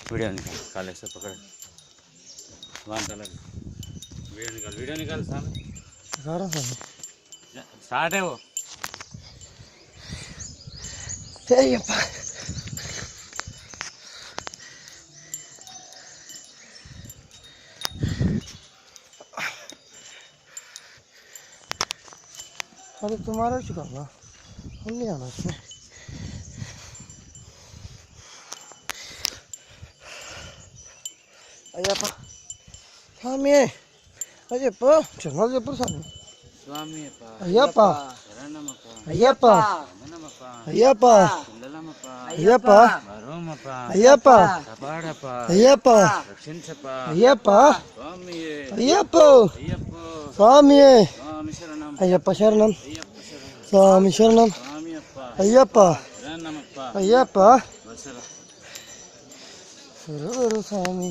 video निकाल, काले से पकड़ वहाँ अलग वीडियो निकाल सामने स्टार्ट है वो अरे तुम्हारा चुका ना हम नहीं आना इसमें अय्यप्पा स्वामी अय्यप्प चंगलजप्पुर स्वामी स्वामी अय्यप्प शरणमप्पा अय्यप्प नमनमप्पा अय्यप्प सुंदलमप्पा अय्यप्प वरोमप्पा अय्यप्प कपाडप्पा अय्यप्प रक्षिंचप्पा अय्यप्प स्वामी अय्यप्प अय्यप्प स्वामी स्वामी शरणम अय्यप्प शरणम अय्यप्प शरणम स्वामी शरणम स्वामी अप्पा अय्यप्प शरणमप्पा अय्यप्प वसरा स्वामी